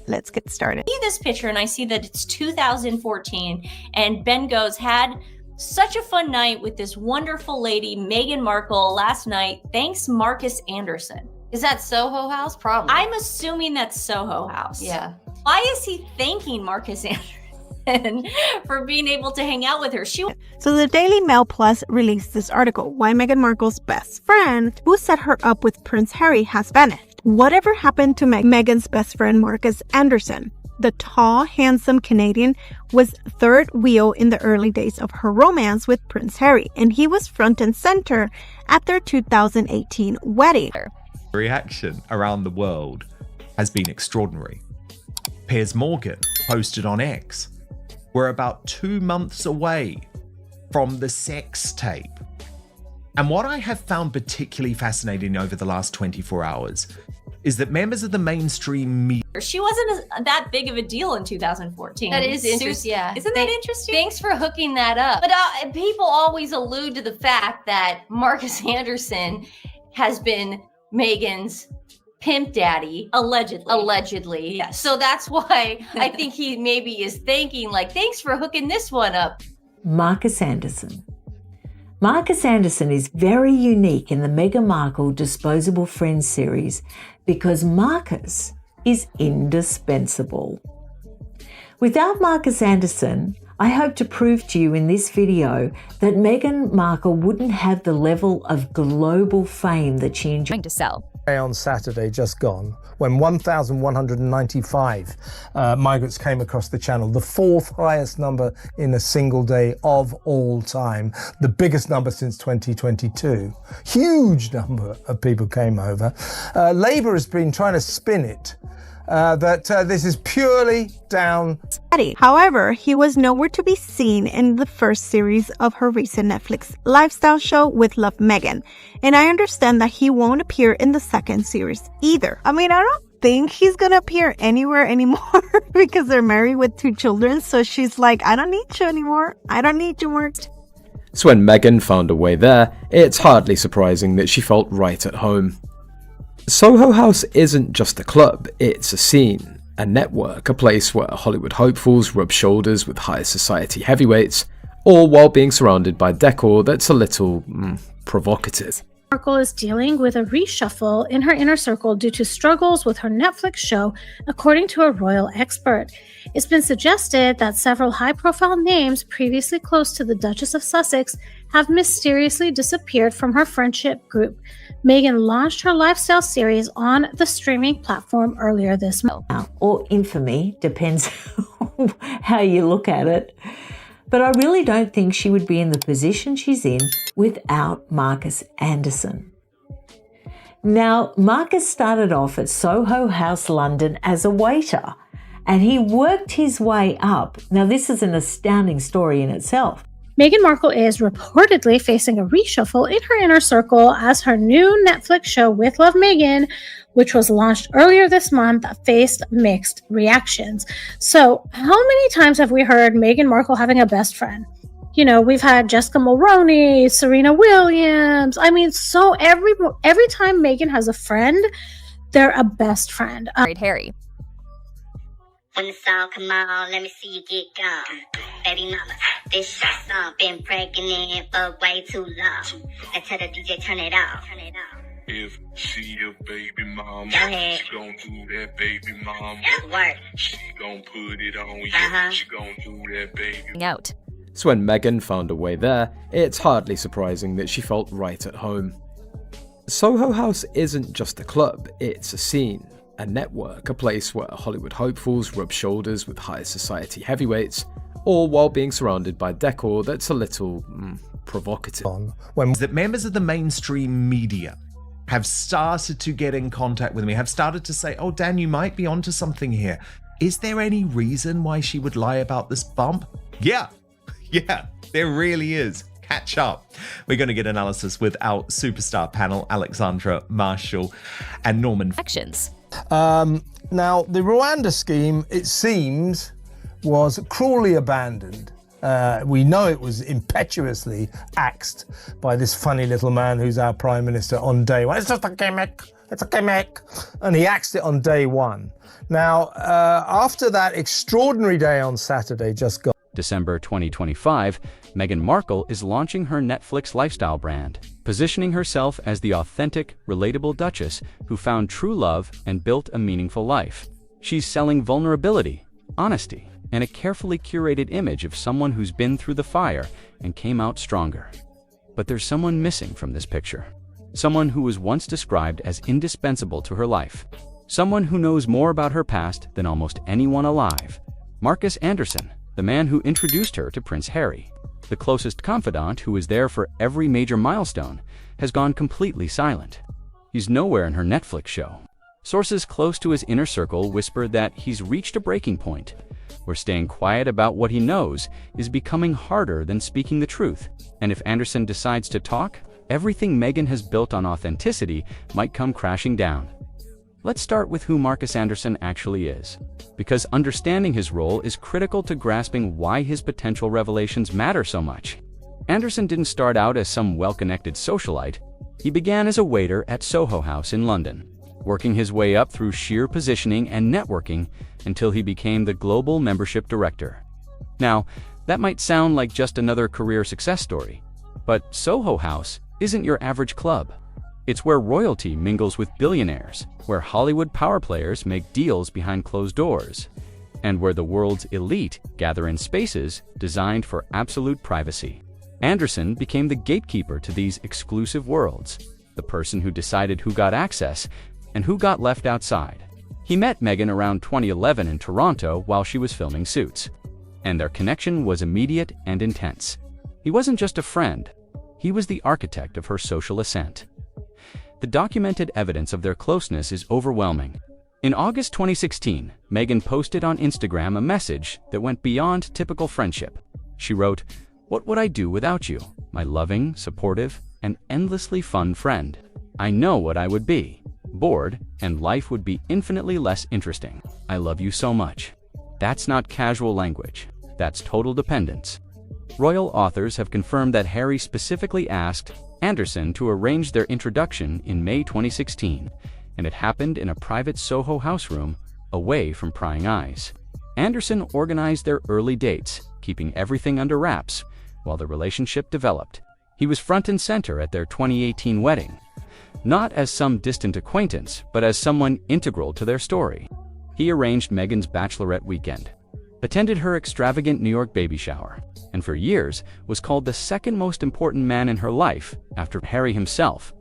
let's get started. I see this picture and I see that it's 2014 and Ben goes, had such a fun night with this wonderful lady, Meghan Markle, last night. Thanks, Markus Anderson. Is that Soho House? Probably. I'm assuming that's Soho House. Yeah. Why is he thanking Markus Anderson for being able to hang out with her? So the Daily Mail Plus released this article, Why Meghan Markle's best friend, who set her up with Prince Harry, has vanished. Whatever happened to Meghan's best friend, Markus Anderson? The tall, handsome Canadian was third wheel in the early days of her romance with Prince Harry, and he was front and center at their 2018 wedding. The reaction around the world has been extraordinary. Piers Morgan posted on X, "We're about 2 months away from the sex tape." And what I have found particularly fascinating over the last 24 hours is that members of the mainstream media... She wasn't that big of a deal in 2014. That is interesting, yeah. Isn't that interesting? Thanks for hooking that up. But people always allude to the fact that Markus Anderson has been Meghan's pimp daddy. Allegedly. Yes. So that's why I think he maybe is thinking, like, thanks for hooking this one up. Markus Anderson. Markus Anderson is very unique in the Meghan Markle Disposable Friends series because Markus is indispensable. Without Markus Anderson, I hope to prove to you in this video that Meghan Markle wouldn't have the level of global fame that she enjoyed. To sell. On Saturday, just gone, when 1,195 migrants came across the channel, the fourth highest number in a single day of all time, the biggest number since 2022. Huge number of people came over. Labour has been trying to spin it that this is purely down. However, he was nowhere to be seen in the first series of her recent Netflix lifestyle show with Love Meghan, and I understand that he won't appear in the second series either. I mean, I don't think he's gonna appear anywhere anymore because they're married with 2 children, so she's like, I don't need you anymore. I don't need you more. So when Meghan found a way there, it's hardly surprising that she felt right at home. Soho House isn't just a club, it's a scene, a network, a place where Hollywood hopefuls rub shoulders with high society heavyweights, all while being surrounded by decor that's a little provocative. Markle is dealing with a reshuffle in her inner circle due to struggles with her Netflix show, according to a royal expert. It's been suggested that several high-profile names previously close to the Duchess of Sussex have mysteriously disappeared from her friendship group. Meghan launched her lifestyle series on the streaming platform earlier this month. Or infamy, depends how you look at it. But I really don't think she would be in the position she's in without Markus Anderson. Now, Markus started off at Soho House, London as a waiter, and he worked his way up. Now, this is an astounding story in itself. Meghan Markle is reportedly facing a reshuffle in her inner circle as her new Netflix show With Love Meghan, which was launched earlier this month, faced mixed reactions. So how many times have we heard Meghan Markle having a best friend? You know, we've had Jessica Mulroney, Serena Williams. I mean, so every time Meghan has a friend, they're a best friend. Harry. When the song come on, let me see you get gone. Baby mama, this shot song been pregnant for way too long. I tell the DJ turn it off. If she a baby mama, go ahead. She gon' do that baby mama. Work. She gon' put it on you. She gon' do that baby. Out. So when Meghan found a way there, it's hardly surprising that she felt right at home. Soho House isn't just a club, it's a scene, a network, a place where Hollywood hopefuls rub shoulders with high society heavyweights, all while being surrounded by decor that's a little provocative. That members of the mainstream media have started to get in contact with me, have started to say, oh, Dan, you might be onto something here. Is there any reason why she would lie about this bump? Yeah, there really is. Catch up. We're going to get analysis with our superstar panel, Alexandra, Marshall, and Norman. Actions. Now, the Rwanda scheme, it seems, was cruelly abandoned. We know it was impetuously axed by this funny little man who's our Prime Minister on day one. It's just a gimmick. It's a gimmick. And he axed it on day one. Now, after that extraordinary day on Saturday just gone, December 2025, Meghan Markle is launching her Netflix lifestyle brand, positioning herself as the authentic, relatable Duchess who found true love and built a meaningful life. She's selling vulnerability, honesty, and a carefully curated image of someone who's been through the fire and came out stronger. But there's someone missing from this picture. Someone who was once described as indispensable to her life. Someone who knows more about her past than almost anyone alive. Markus Anderson, the man who introduced her to Prince Harry. The closest confidant who was there for every major milestone has gone completely silent. He's nowhere in her Netflix show. Sources close to his inner circle whisper that he's reached a breaking point, where staying quiet about what he knows is becoming harder than speaking the truth. And if Anderson decides to talk, everything Meghan has built on authenticity might come crashing down. Let's start with who Markus Anderson actually is, because understanding his role is critical to grasping why his potential revelations matter so much. Anderson didn't start out as some well-connected socialite. He began as a waiter at Soho House in London, working his way up through sheer positioning and networking until he became the global membership director. Now, that might sound like just another career success story, but Soho House isn't your average club. It's where royalty mingles with billionaires, where Hollywood power players make deals behind closed doors, and where the world's elite gather in spaces designed for absolute privacy. Anderson became the gatekeeper to these exclusive worlds, the person who decided who got access and who got left outside. He met Meghan around 2011 in Toronto while she was filming Suits, and their connection was immediate and intense. He wasn't just a friend, he was the architect of her social ascent. The documented evidence of their closeness is overwhelming. In August 2016, Meghan posted on Instagram a message that went beyond typical friendship. She wrote, "What would I do without you, my loving, supportive, and endlessly fun friend? I know what I would be. Bored, and life would be infinitely less interesting. I love you so much." That's not casual language. That's total dependence. Royal authors have confirmed that Harry specifically asked Anderson to arrange their introduction in May 2016, and it happened in a private Soho House room, away from prying eyes. Anderson organized their early dates, keeping everything under wraps, while the relationship developed. He was front and center at their 2018 wedding, not as some distant acquaintance, but as someone integral to their story. He arranged Meghan's bachelorette weekend, attended her extravagant New York baby shower, and for years was called the second most important man in her life after Harry himself.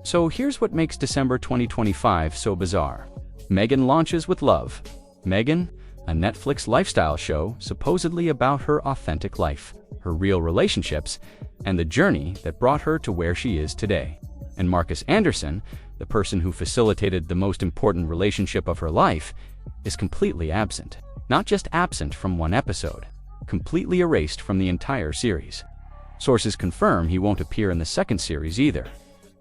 So here's what makes December 2025 so bizarre. Meghan launches with Love. Meghan, a Netflix lifestyle show supposedly about her authentic life, her real relationships, and the journey that brought her to where she is today. And Markus Anderson, the person who facilitated the most important relationship of her life, is completely absent. Not just absent from one episode, completely erased from the entire series. Sources confirm he won't appear in the second series either.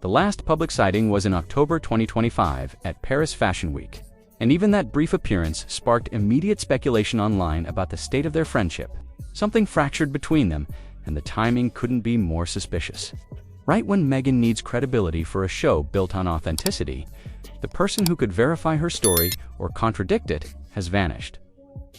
The last public sighting was in October 2025 at Paris Fashion Week, and even that brief appearance sparked immediate speculation online about the state of their friendship. Something fractured between them, and the timing couldn't be more suspicious. Right when Meghan needs credibility for a show built on authenticity, the person who could verify her story or contradict it has vanished.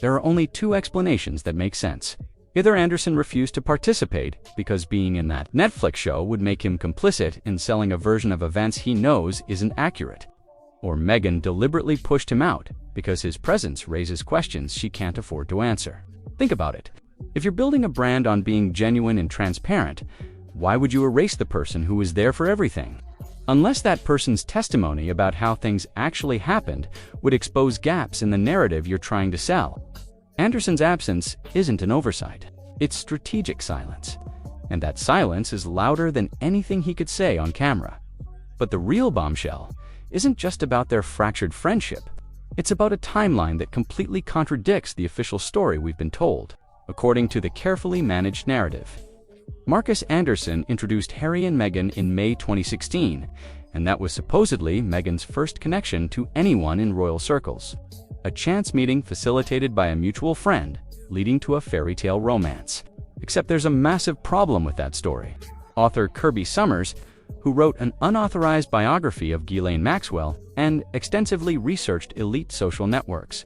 There are only two explanations that make sense. Either Anderson refused to participate because being in that Netflix show would make him complicit in selling a version of events he knows isn't accurate, or Meghan deliberately pushed him out because his presence raises questions she can't afford to answer. Think about it. If you're building a brand on being genuine and transparent, why would you erase the person who was there for everything? Unless that person's testimony about how things actually happened would expose gaps in the narrative you're trying to sell. Anderson's absence isn't an oversight. It's strategic silence. And that silence is louder than anything he could say on camera. But the real bombshell isn't just about their fractured friendship. It's about a timeline that completely contradicts the official story we've been told, according to the carefully managed narrative. Markus Anderson introduced Harry and Meghan in May 2016, and that was supposedly Meghan's first connection to anyone in royal circles. A chance meeting facilitated by a mutual friend, leading to a fairy tale romance. Except there's a massive problem with that story. Author Kirby Summers, who wrote an unauthorized biography of Ghislaine Maxwell and extensively researched elite social networks,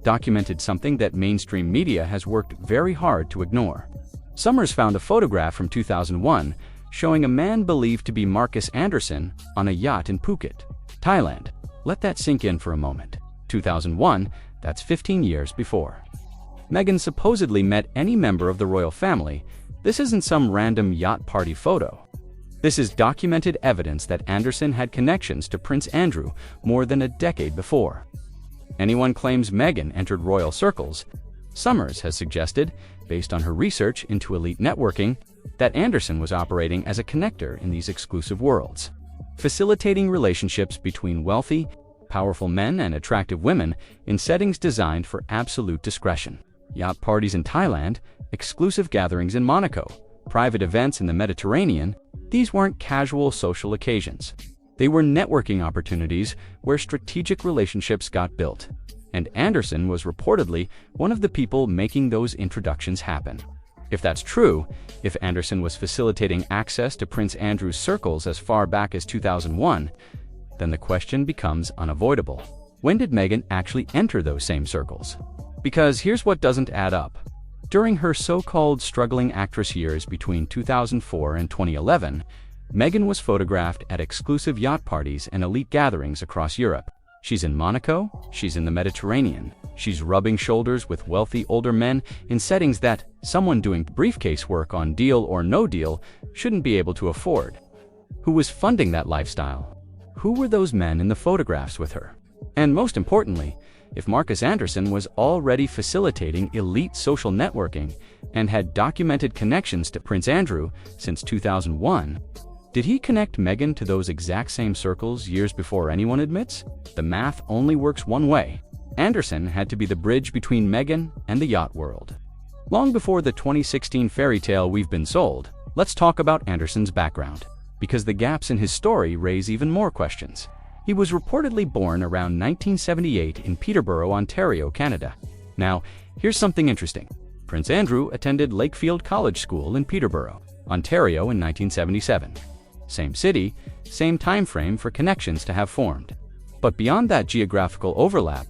documented something that mainstream media has worked very hard to ignore. Summers found a photograph from 2001 showing a man believed to be Markus Anderson on a yacht in Phuket, Thailand. Let that sink in for a moment. 2001, that's 15 years before. Meghan supposedly met any member of the royal family. This isn't some random yacht party photo. This is documented evidence that Anderson had connections to Prince Andrew more than a decade before. Anyone claims Meghan entered royal circles, Summers has suggested, based on her research into elite networking, that Anderson was operating as a connector in these exclusive worlds, facilitating relationships between wealthy, powerful men and attractive women in settings designed for absolute discretion. Yacht parties in Thailand, exclusive gatherings in Monaco, private events in the Mediterranean, these weren't casual social occasions. They were networking opportunities where strategic relationships got built. And Anderson was reportedly one of the people making those introductions happen. If that's true, if Anderson was facilitating access to Prince Andrew's circles as far back as 2001, then the question becomes unavoidable. When did Meghan actually enter those same circles? Because here's what doesn't add up. During her so-called struggling actress years between 2004 and 2011, Meghan was photographed at exclusive yacht parties and elite gatherings across Europe. She's in Monaco, she's in the Mediterranean, she's rubbing shoulders with wealthy older men in settings that someone doing briefcase work on Deal or No Deal shouldn't be able to afford. Who was funding that lifestyle? Who were those men in the photographs with her? And most importantly, if Markus Anderson was already facilitating elite social networking and had documented connections to Prince Andrew since 2001, did he connect Meghan to those exact same circles years before anyone admits? The math only works one way. Anderson had to be the bridge between Meghan and the yacht world. Long before the 2016 fairy tale We've Been Sold, let's talk about Anderson's background, because the gaps in his story raise even more questions. He was reportedly born around 1978 in Peterborough, Ontario, Canada. Now, here's something interesting. Prince Andrew attended Lakefield College School in Peterborough, Ontario in 1977. Same city, same time frame for connections to have formed. But beyond that geographical overlap,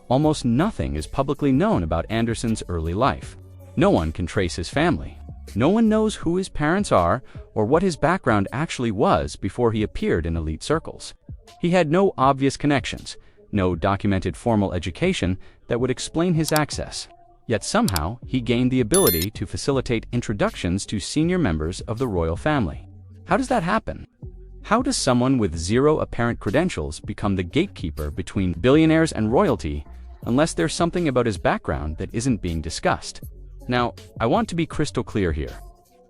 almost nothing is publicly known about Anderson's early life. No one can trace his family. No one knows who his parents are or what his background actually was before he appeared in elite circles. He had no obvious connections, no documented formal education that would explain his access. Yet somehow, he gained the ability to facilitate introductions to senior members of the royal family. How does that happen? How does someone with zero apparent credentials become the gatekeeper between billionaires and royalty unless there's something about his background that isn't being discussed? Now, I want to be crystal clear here.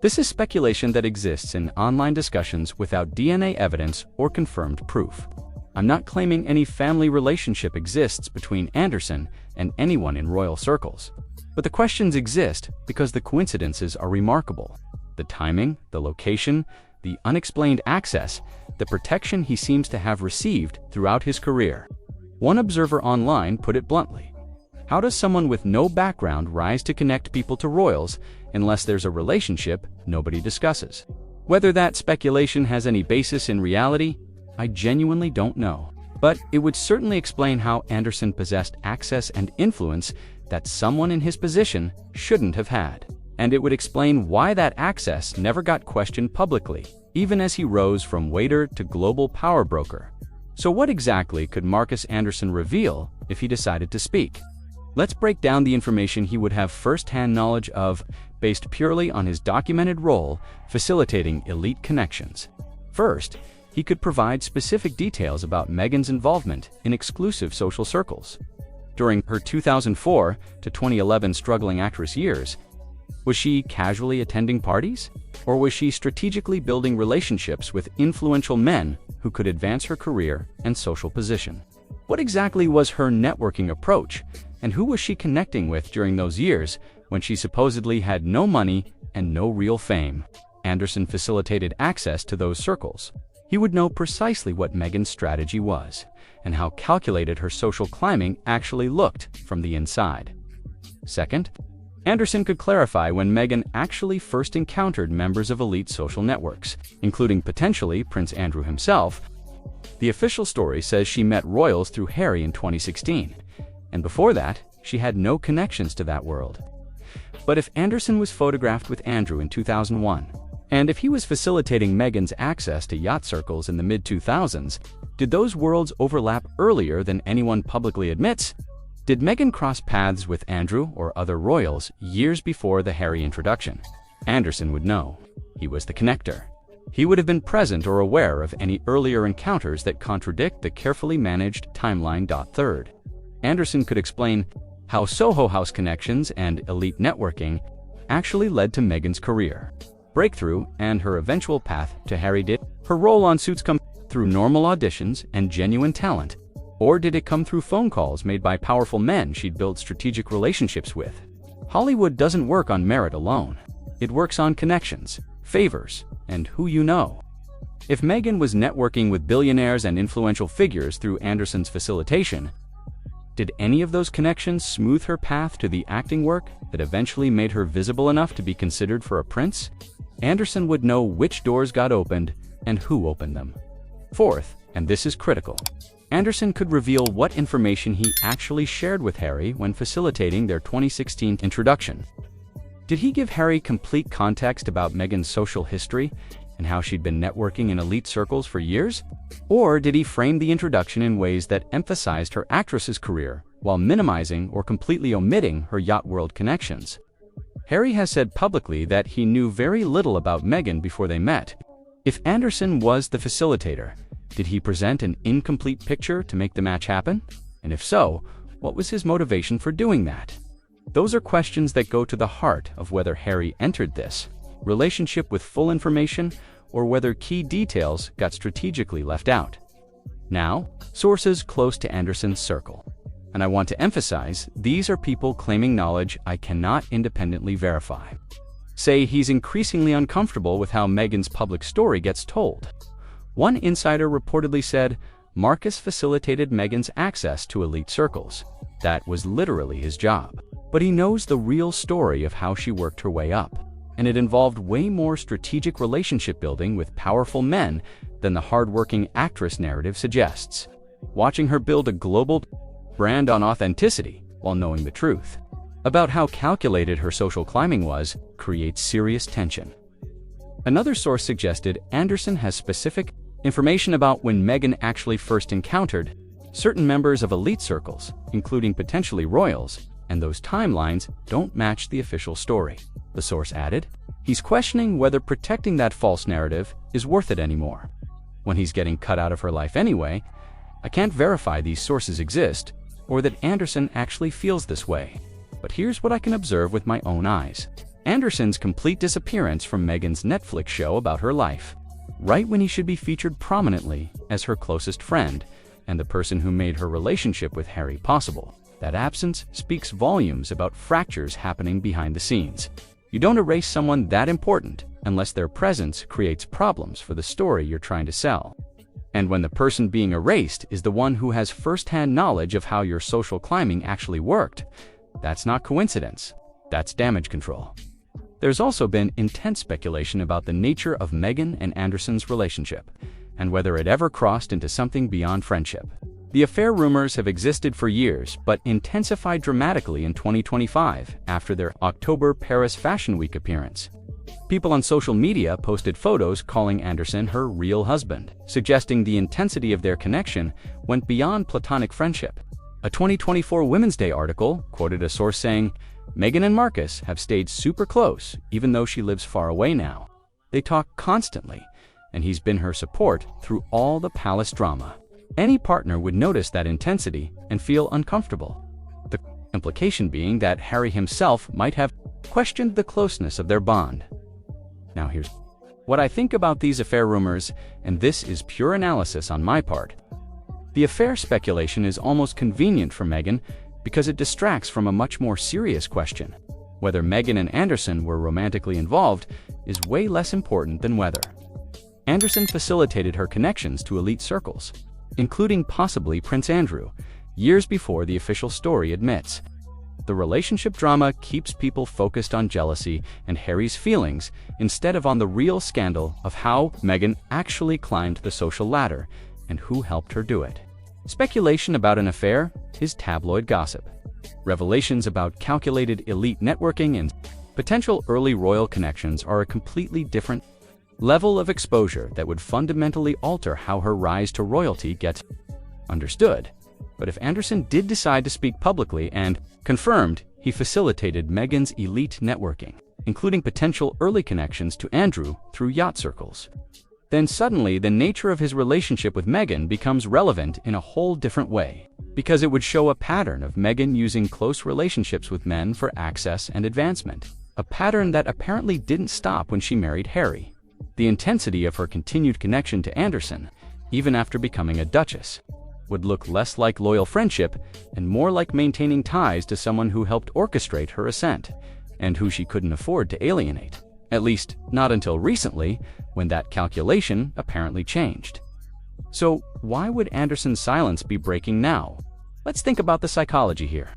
This is speculation that exists in online discussions without DNA evidence or confirmed proof. I'm not claiming any family relationship exists between Anderson and anyone in royal circles. But the questions exist because the coincidences are remarkable. The timing, the location, the unexplained access, the protection he seems to have received throughout his career. One observer online put it bluntly: how does someone with no background rise to connect people to royals unless there's a relationship nobody discusses? Whether that speculation has any basis in reality, I genuinely don't know. But it would certainly explain how Anderson possessed access and influence that someone in his position shouldn't have had. And it would explain why that access never got questioned publicly, even as he rose from waiter to global power broker. So what exactly could Markus Anderson reveal if he decided to speak? Let's break down the information he would have first-hand knowledge of, based purely on his documented role facilitating elite connections. First, he could provide specific details about Meghan's involvement in exclusive social circles. During her 2004 to 2011 struggling actress years, was she casually attending parties? Or was she strategically building relationships with influential men who could advance her career and social position? What exactly was her networking approach, and who was she connecting with during those years when she supposedly had no money and no real fame? Anderson facilitated access to those circles. He would know precisely what Meghan's strategy was, and how calculated her social climbing actually looked from the inside. Second, Anderson could clarify when Meghan actually first encountered members of elite social networks, including potentially Prince Andrew himself. The official story says she met royals through Harry in 2016, and before that, she had no connections to that world. But if Anderson was photographed with Andrew in 2001, and if he was facilitating Meghan's access to yacht circles in the mid-2000s, did those worlds overlap earlier than anyone publicly admits? Did Meghan cross paths with Andrew or other royals years before the Harry introduction? Anderson would know. He was the connector. He would have been present or aware of any earlier encounters that contradict the carefully managed timeline. Third, Anderson could explain how Soho House connections and elite networking actually led to Meghan's career breakthrough and her eventual path to Harry. Did her role on Suits come through normal auditions and genuine talent? Or did it come through phone calls made by powerful men she'd built strategic relationships with? Hollywood doesn't work on merit alone. It works on connections, favors, and who you know. If Meghan was networking with billionaires and influential figures through Anderson's facilitation, did any of those connections smooth her path to the acting work that eventually made her visible enough to be considered for a prince? Anderson would know which doors got opened and who opened them. Fourth, and this is critical, Anderson could reveal what information he actually shared with Harry when facilitating their 2016 introduction. Did he give Harry complete context about Meghan's social history and how she'd been networking in elite circles for years? Or did he frame the introduction in ways that emphasized her actress's career while minimizing or completely omitting her yacht world connections? Harry has said publicly that he knew very little about Meghan before they met. If Anderson was the facilitator, did he present an incomplete picture to make the match happen? And if so, what was his motivation for doing that? Those are questions that go to the heart of whether Harry entered this relationship with full information or whether key details got strategically left out. Now, sources close to Anderson's circle. And I want to emphasize, these are people claiming knowledge I cannot independently verify. Say he's increasingly uncomfortable with how Meghan's public story gets told. One insider reportedly said, Markus facilitated Meghan's access to elite circles. That was literally his job. But he knows the real story of how she worked her way up, and it involved way more strategic relationship building with powerful men than the hardworking actress narrative suggests. Watching her build a global brand on authenticity while knowing the truth about how calculated her social climbing was creates serious tension. Another source suggested Anderson has specific information about when Meghan actually first encountered certain members of elite circles, including potentially royals, and those timelines don't match the official story. The source added, he's questioning whether protecting that false narrative is worth it anymore. When he's getting cut out of her life anyway, I can't verify these sources exist or that Anderson actually feels this way. But here's what I can observe with my own eyes. Anderson's complete disappearance from Meghan's Netflix show about her life, right when he should be featured prominently as her closest friend and the person who made her relationship with Harry possible. That absence speaks volumes about fractures happening behind the scenes. You don't erase someone that important unless their presence creates problems for the story you're trying to sell. And when the person being erased is the one who has first-hand knowledge of how your social climbing actually worked, that's not coincidence. That's damage control. There's also been intense speculation about the nature of Meghan and Anderson's relationship, and whether it ever crossed into something beyond friendship. The affair rumors have existed for years, but intensified dramatically in 2025 after their October Paris Fashion Week appearance. People on social media posted photos calling Anderson her real husband, suggesting the intensity of their connection went beyond platonic friendship. A 2024 Women's Day article quoted a source saying, Meghan and Markus have stayed super close even though she lives far away now. They talk constantly, and he's been her support through all the palace drama. Any partner would notice that intensity and feel uncomfortable. The implication being that Harry himself might have questioned the closeness of their bond. Now here's what I think about these affair rumors, and this is pure analysis on my part. The affair speculation is almost convenient for Meghan because it distracts from a much more serious question. Whether Meghan and Anderson were romantically involved is way less important than whether Anderson facilitated her connections to elite circles, including possibly Prince Andrew, years before the official story admits. The relationship drama keeps people focused on jealousy and Harry's feelings instead of on the real scandal of how Meghan actually climbed the social ladder and who helped her do it. Speculation about an affair is tabloid gossip. Revelations about calculated elite networking and potential early royal connections are a completely different level of exposure that would fundamentally alter how her rise to royalty gets understood. But if Anderson did decide to speak publicly and confirmed he facilitated Meghan's elite networking, including potential early connections to Andrew through yacht circles, then suddenly the nature of his relationship with Meghan becomes relevant in a whole different way, because it would show a pattern of Meghan using close relationships with men for access and advancement, a pattern that apparently didn't stop when she married Harry. The intensity of her continued connection to Anderson, even after becoming a duchess, would look less like loyal friendship and more like maintaining ties to someone who helped orchestrate her ascent and who she couldn't afford to alienate. At least, not until recently, when that calculation apparently changed. So, why would Anderson's silence be breaking now? Let's think about the psychology here.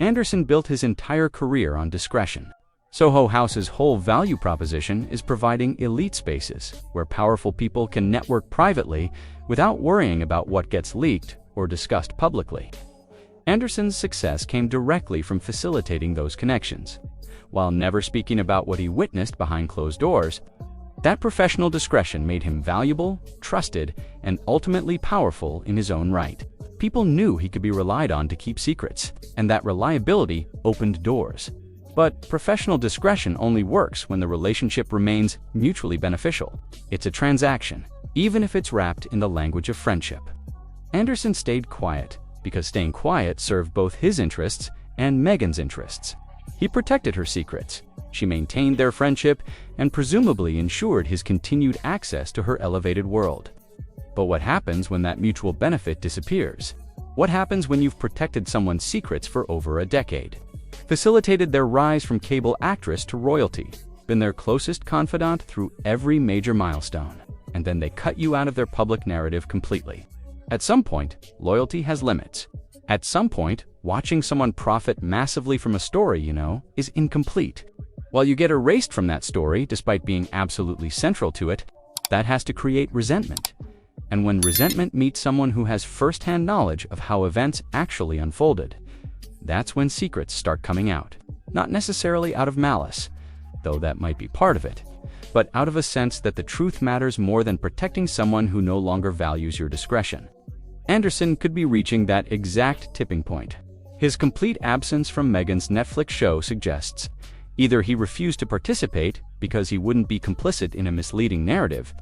Anderson built his entire career on discretion. Soho House's whole value proposition is providing elite spaces where powerful people can network privately without worrying about what gets leaked or discussed publicly. Anderson's success came directly from facilitating those connections. While never speaking about what he witnessed behind closed doors, that professional discretion made him valuable, trusted, and ultimately powerful in his own right. People knew he could be relied on to keep secrets, and that reliability opened doors. But professional discretion only works when the relationship remains mutually beneficial. It's a transaction, even if it's wrapped in the language of friendship. Anderson stayed quiet because staying quiet served both his interests and Meghan's interests. He protected her secrets, she maintained their friendship, and presumably ensured his continued access to her elevated world. But what happens when that mutual benefit disappears? What happens when you've protected someone's secrets for over a decade? Facilitated their rise from cable actress to royalty, been their closest confidant through every major milestone, and then they cut you out of their public narrative completely. At some point, loyalty has limits. At some point, watching someone profit massively from a story, is incomplete. While you get erased from that story despite being absolutely central to it, that has to create resentment. And when resentment meets someone who has first-hand knowledge of how events actually unfolded, that's when secrets start coming out. Not necessarily out of malice, though that might be part of it, but out of a sense that the truth matters more than protecting someone who no longer values your discretion. Anderson could be reaching that exact tipping point. His complete absence from Meghan's Netflix show suggests either he refused to participate because he wouldn't be complicit in a misleading narrative,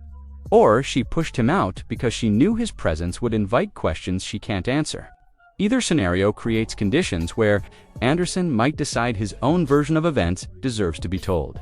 or she pushed him out because she knew his presence would invite questions she can't answer. Either scenario creates conditions where Anderson might decide his own version of events deserves to be told.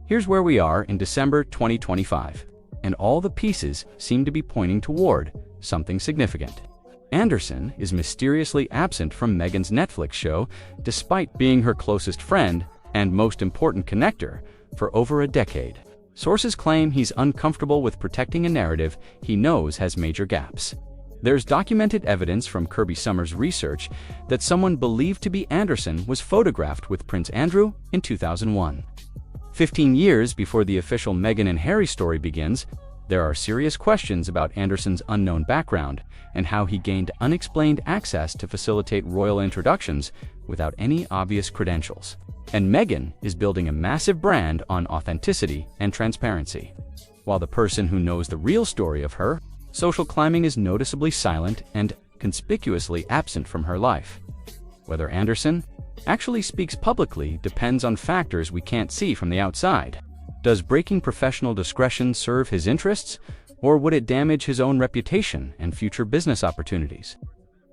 Here's where we are in December 2025, and all the pieces seem to be pointing toward something significant. Anderson is mysteriously absent from Meghan's Netflix show despite being her closest friend and most important connector for over a decade. Sources claim he's uncomfortable with protecting a narrative he knows has major gaps. There's documented evidence from Kirby Summers' research that someone believed to be Anderson was photographed with Prince Andrew in 2001. 15 years before the official Meghan and Harry story begins, there are serious questions about Anderson's unknown background and how he gained unexplained access to facilitate royal introductions without any obvious credentials. And Meghan is building a massive brand on authenticity and transparency. While the person who knows the real story of her social climbing is noticeably silent and conspicuously absent from her life. Whether Anderson actually speaks publicly depends on factors we can't see from the outside. Does breaking professional discretion serve his interests, or would it damage his own reputation and future business opportunities?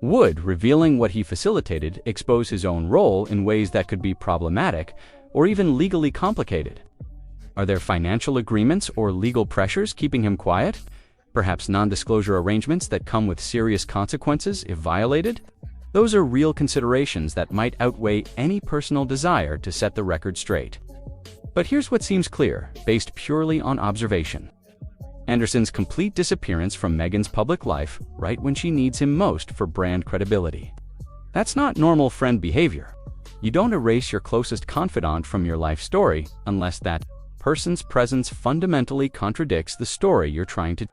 Would revealing what he facilitated expose his own role in ways that could be problematic or even legally complicated? Are there financial agreements or legal pressures keeping him quiet? Perhaps non-disclosure arrangements that come with serious consequences if violated? Those are real considerations that might outweigh any personal desire to set the record straight. But here's what seems clear, based purely on observation. Anderson's complete disappearance from Meghan's public life right when she needs him most for brand credibility. That's not normal friend behavior. You don't erase your closest confidant from your life story unless that person's presence fundamentally contradicts the story you're trying to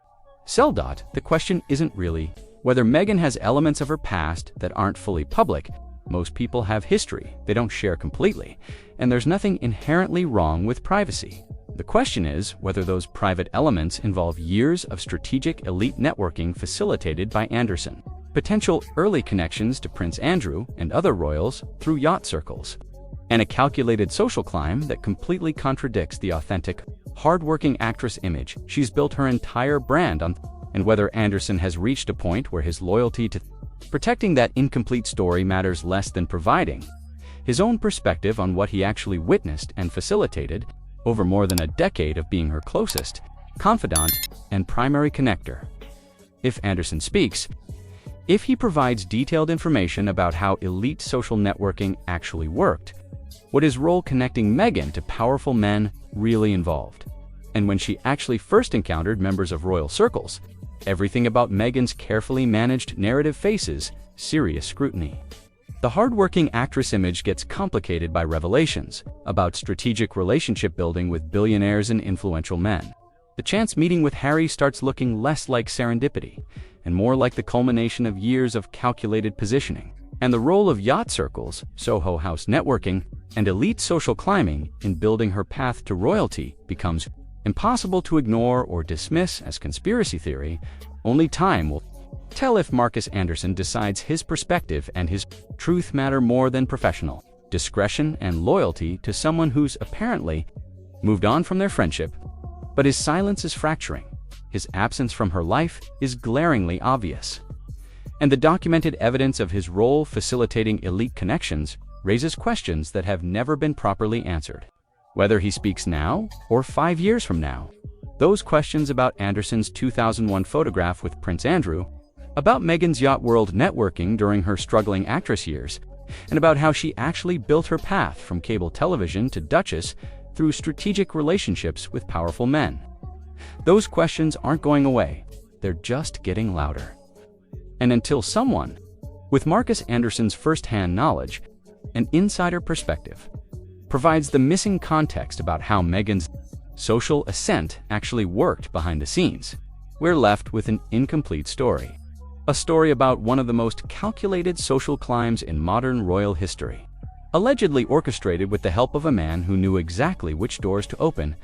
sell. The question isn't really whether Meghan has elements of her past that aren't fully public. Most people have history they don't share completely, and there's nothing inherently wrong with privacy. The question is whether those private elements involve years of strategic elite networking facilitated by Anderson, potential early connections to Prince Andrew and other royals through yacht circles, and a calculated social climb that completely contradicts the authentic, hard-working actress image she's built her entire brand on, and whether Anderson has reached a point where his loyalty to protecting that incomplete story matters less than providing his own perspective on what he actually witnessed and facilitated over more than a decade of being her closest confidant and primary connector. If Anderson speaks, if he provides detailed information about how elite social networking actually worked, what his role connecting Meghan to powerful men really involved, and when she actually first encountered members of royal circles, everything about Meghan's carefully managed narrative faces serious scrutiny. The hardworking actress image gets complicated by revelations about strategic relationship building with billionaires and influential men. The chance meeting with Harry starts looking less like serendipity and more like the culmination of years of calculated positioning. And the role of yacht circles, Soho House networking, and elite social climbing in building her path to royalty becomes impossible to ignore or dismiss as conspiracy theory. Only time will tell if Markus Anderson decides his perspective and his truth matter more than professional discretion and loyalty to someone who's apparently moved on from their friendship. But his silence is fracturing. His absence from her life is glaringly obvious. And the documented evidence of his role facilitating elite connections raises questions that have never been properly answered. Whether he speaks now or 5 years from now, those questions about Anderson's 2001 photograph with Prince Andrew, about Meghan's yacht world networking during her struggling actress years, and about how she actually built her path from cable television to Duchess through strategic relationships with powerful men. Those questions aren't going away, they're just getting louder. And until someone, with Markus Anderson's first-hand knowledge and insider perspective, provides the missing context about how Meghan's social ascent actually worked behind the scenes, we're left with an incomplete story. A story about one of the most calculated social climbs in modern royal history, allegedly orchestrated with the help of a man who knew exactly which doors to open,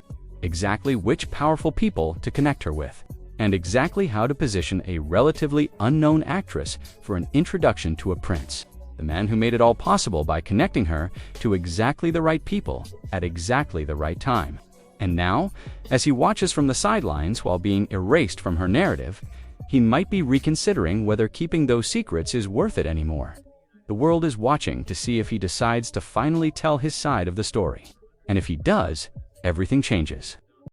exactly which powerful people to connect her with, and exactly how to position a relatively unknown actress for an introduction to a prince, the man who made it all possible by connecting her to exactly the right people at exactly the right time. And now, as he watches from the sidelines while being erased from her narrative, he might be reconsidering whether keeping those secrets is worth it anymore. The world is watching to see if he decides to finally tell his side of the story. And if he does, everything changes.